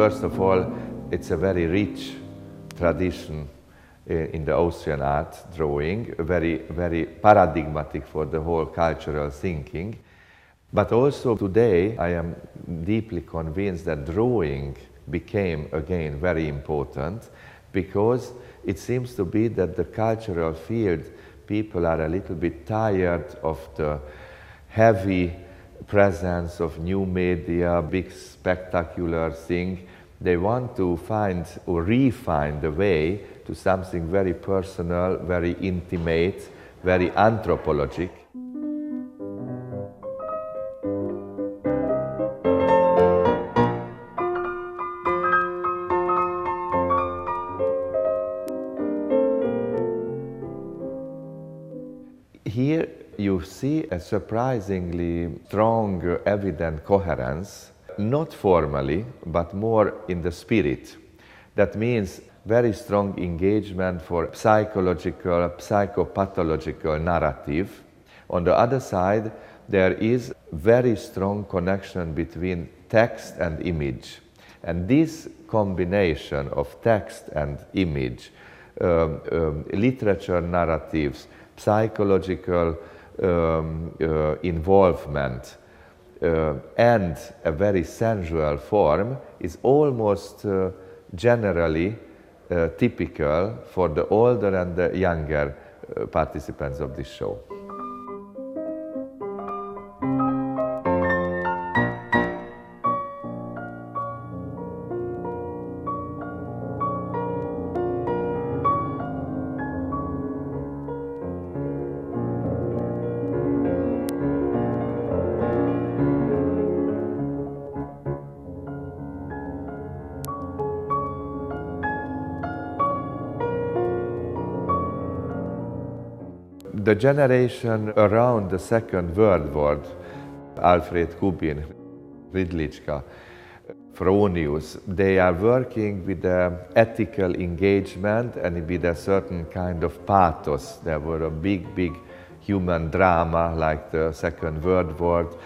first of all, it's a very rich tradition in the Austrian art drawing, very, very paradigmatic for the whole cultural thinking. But also today, I am deeply convinced that drawing became again very important, because it seems to be that the cultural field, people are a little bit tired of the heavy presence of new media, big spectacular thing. They want to find or refine the way to something very personal, very intimate, very anthropologic. Here you see a surprisingly strong, evident coherence, not formally, but more in the spirit. That means very strong engagement for psychological, psychopathological narrative. On the other side, there is very strong connection between text and image. And this combination of text and image, literature narratives, psychological involvement, and a very sensual form is almost generally typical for the older and the younger participants of this show. The generation around the Second World War, Alfred Kubin, Ridlichka, Fronius, they are working with ethical engagement and with a certain kind of pathos. There were a big human drama like the Second World War,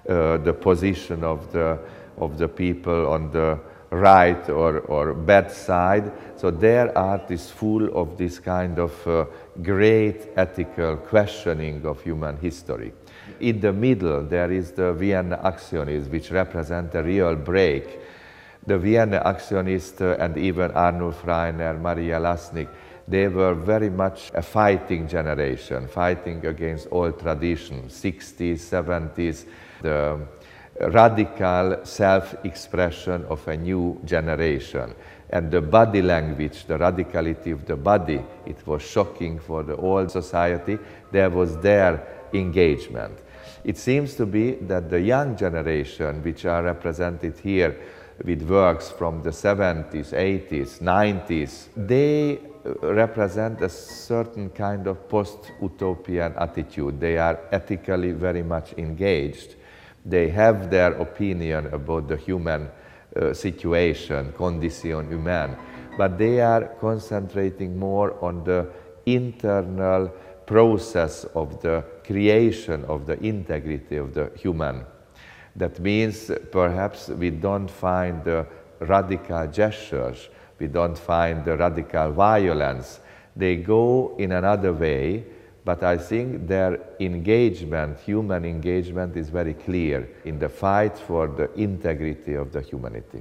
the position of the people on the right or bad side. So their art is full of this kind of great ethical questioning of human history. In the middle, there is the Vienna Actionists, which represent a real break. The Vienna Actionists and even Arnulf Rainer, Maria Lasnik, they were very much a fighting generation, fighting against old traditions, 60s, 70s, the radical self-expression of a new generation. And the body language, the radicality of the body, it was shocking for the old society. There was their engagement. It seems to be that the young generation, which are represented here with works from the 70s, 80s, 90s, they represent a certain kind of post-utopian attitude. They are ethically very much engaged. They have their opinion about the human situation, condition humaine, but they are concentrating more on the internal process of the creation of the integrity of the human. That means perhaps we don't find the radical gestures, we don't find the radical violence. They go in another way, but I think their engagement, human engagement, is very clear in the fight for the integrity of the humanity.